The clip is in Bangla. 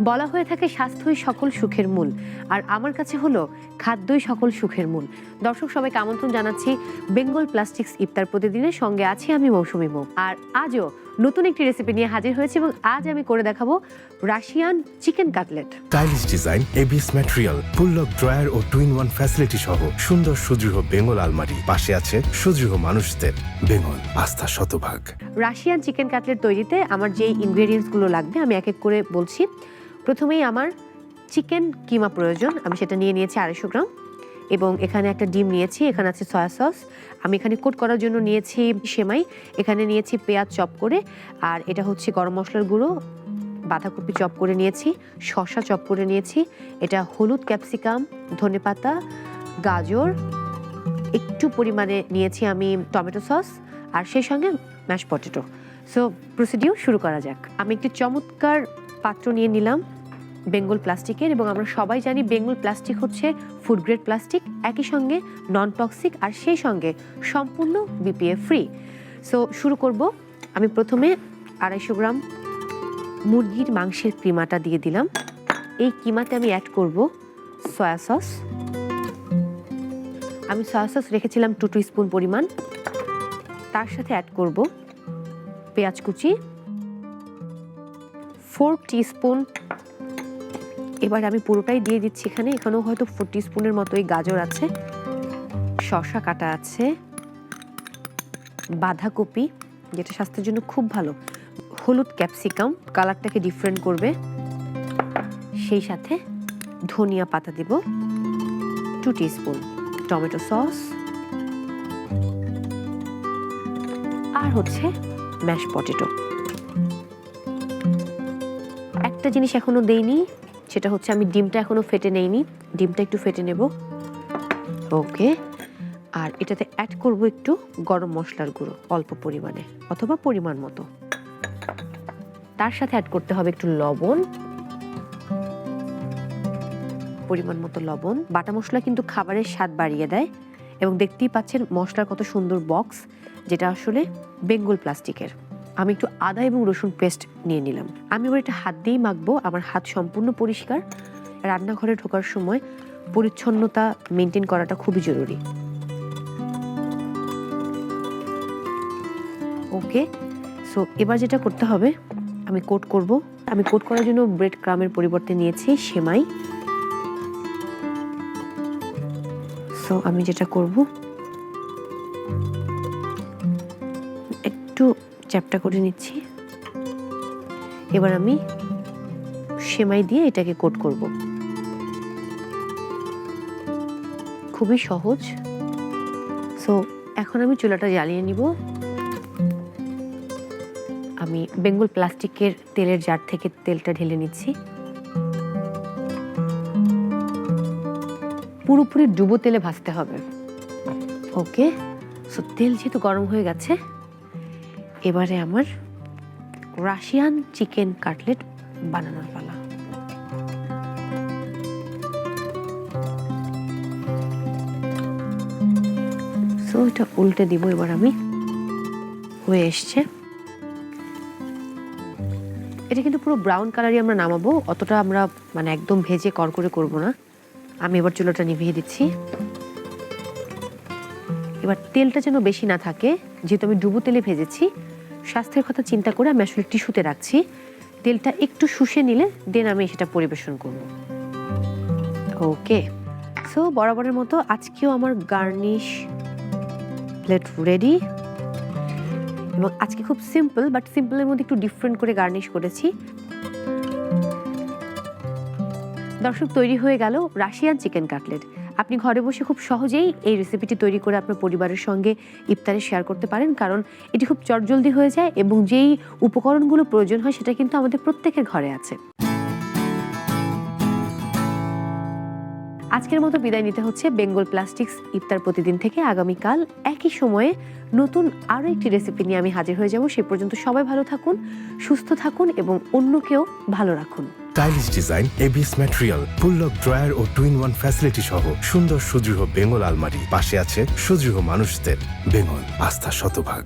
বলা হয়ে থাকে স্বাস্থ্যই সকল সুখের মূল, আর আমার কাছে হলো খাদ্যই সকল সুখের মূল। দর্শক সবাইকে আমন্ত্রণ জানাচ্ছি বেঙ্গল প্লাস্টিক্স ইফতার প্রতিদিনের সঙ্গে আছি আমি মৌসুমী মৌ। আর আজও নতুন একটি রেসিপি নিয়ে হাজির হয়েছে এবং আজ আমি করে দেখাবো Russian chicken cutlet. Stylish design, ABS material, full lock drawer ও টুইন ওয়ান ফ্যাসিলিটি সহ সুন্দর সুদৃঢ় বেঙ্গল আলমারি, পাশে আছে সুদৃঢ় মানুষদের। বেঙ্গল, আস্থা শতভাগ। রাশিয়ান চিকেন কাটলেট তৈরিতে আমার যেই ইনগ্রেডিয়েন্টসগুলো লাগবে আমি এক এক করে বলছি। প্রথমেই আমার চিকেন কিমা প্রয়োজন, আমি সেটা নিয়ে নিয়েছি 250 গ্রাম, এবং এখানে একটা ডিম নিয়েছি, এখানে আছে সয়া সস, আমি এখানে কোট করার জন্য নিয়েছি সেমাই, এখানে নিয়েছি পেঁয়াজ চপ করে, আর এটা হচ্ছে গরম মশলার গুঁড়ো, বাঁধাকপি চপ করে নিয়েছি, শসা চপ করে নিয়েছি, এটা হলুদ, ক্যাপসিকাম, ধনেপাতা, গাজর, একটু পরিমাণে নিয়েছি আমি টমেটো সস, আর সেই সঙ্গে ম্যাশ পটেটো। সো প্রসিডিউর শুরু করা যাক। আমি একটি চমৎকার পাত্র নিয়ে নিলাম বেঙ্গল প্লাস্টিকের, এবং আমরা সবাই জানি বেঙ্গল প্লাস্টিক হচ্ছে ফুড গ্রেড প্লাস্টিক, একই সঙ্গে নন টক্সিক, আর সেই সঙ্গে সম্পূর্ণ বিপিএ ফ্রি। সো শুরু করব। আমি প্রথমে 250 গ্রাম মুরগির মাংসের কিমাটা দিয়ে দিলাম। এই কিমাতে আমি অ্যাড করব সয়া সস। আমি সয়া সস রেখেছিলাম 2 টিস্পুন পরিমাণ। তার সাথে অ্যাড করব পেঁয়াজ কুচি 4 টিস্পুন। এবার আমি পুরোটাই দিয়ে দিচ্ছি এখানেও হয়তো 4 টিস্পুনের মতোই গাজর আছে, শসা কাটা আছে, বাঁধাকপি যেটা স্বাস্থ্যের জন্য খুব ভালো, হলুদ, ক্যাপসিকাম কালারটাকে ডিফারেন্ট করবে, সেই সাথে ধনিয়া পাতা দিব 2 টিস্পুন, টমেটো সস, আর হচ্ছে ম্যাশ পটেটো। একটা জিনিস এখনো দেইনি, সেটা হচ্ছে আমি ডিমটা এখনো ফেটে নেইনি, ডিমটা একটু ফেটে নেব। ওকে, আর এটাতে অ্যাড করব একটু গরম মশলার গুঁড়ো অল্প পরিমাণে অথবা পরিমাণ মতো। তার সাথে অ্যাড করতে হবে একটু লবণ, পরিমাণ মতো লবণ। বাটা মশলা কিন্তু খাবারের স্বাদ বাড়িয়ে দেয়, এবং দেখতেই পাচ্ছেন মশলার কত সুন্দর বক্স, যেটা আসলে বেঙ্গল প্লাস্টিকের। আমি একটু আদা এবং রসুন পেস্ট নিয়ে নিলাম। আমি এবার এটা হাত দিয়েই মাখবো, আমার হাত সম্পূর্ণ পরিষ্কার। রান্নাঘরে ঢোকার সময় পরিচ্ছন্নতা মেনটেন করাটা খুবই জরুরি। ওকে, সো এবার যেটা করতে হবে, আমি কোট করব। আমি কোট করার জন্য ব্রেড ক্রামের পরিবর্তে নিয়েছি সেমাই। সো আমি যেটা করব, একটু চ্যাপটা করে নিচ্ছি। এবার আমি সেমাই দিয়ে এটাকে কোট করব। খুবই সহজ। সো এখন আমি চুলাটা জ্বালিয়ে নিব। আমি বেঙ্গল প্লাস্টিকের তেলের জার থেকে তেলটা ঢেলে নিচ্ছি। পুরোপুরি ডুবো তেলে ভাজতে হবে। ওকে, সো তেল যেহেতু গরম হয়ে গেছে, এবারে আমার রাশিয়ান চিকেন কাটলেট বানানোর পালা। সো এটা উল্টে দিব এবার আমি। হয়ে এসছে। এটা কিন্তু পুরো ব্রাউন কালারই আমরা নামাবো, অতটা আমরা একদম ভেজে কড়কড়ে করব না। আমি এবার চুলাটা নিভিয়ে দিচ্ছি। এবার তেলটা যেন বেশি না থাকে, যেহেতু আমি ডুবো তেলে ভেজেছি, স্বাস্থ্যের কথা চিন্তা করে আমি আসলে টিস্যুতে রাখছি। তেলটা একটু শুষে নিলে দেন আমি সেটা পরিবেশন করব। ওকে, সো বরাবরের মতো আজকেও আমার গার্নিশ প্লেট রেডি, এবং আজকে খুব সিম্পল, বাট সিম্পলের মধ্যে একটু ডিফারেন্ট করে গার্নিশ করেছি। দর্শক, তৈরি হয়ে গেল রাশিয়ান চিকেন কাটলেট। আপনি ঘরে বসে খুব সহজেই এই রেসিপিটি তৈরি করে আপনার পরিবারের সঙ্গে ইফতারে শেয়ার করতে পারেন, কারণ এটি খুব চটজলদি হয়ে যায় এবং যেই উপকরণগুলো প্রয়োজন হয় সেটা কিন্তু আমাদের প্রত্যেকের ঘরে আছে। আজকের মতো বিদায় নিতে হচ্ছে বেঙ্গল প্লাস্টিক্স ইফতার প্রতিদিন থেকে। আগামীকাল একই সময়ে নতুন আরও একটি রেসিপি নিয়ে আমি হাজির হয়ে যাব। সেই পর্যন্ত সবাই ভালো থাকুন, সুস্থ থাকুন এবং অন্যকেও ভালো রাখুন। Stylish design, ABS material, full lock drawer ও টুইন ওয়ান ফ্যাসিলিটি সহ সুন্দর সুদৃঢ় বেঙ্গল আলমারি, পাশে আছে সুদৃঢ় মানুষদের। বেঙ্গল, আস্থা শতভাগ।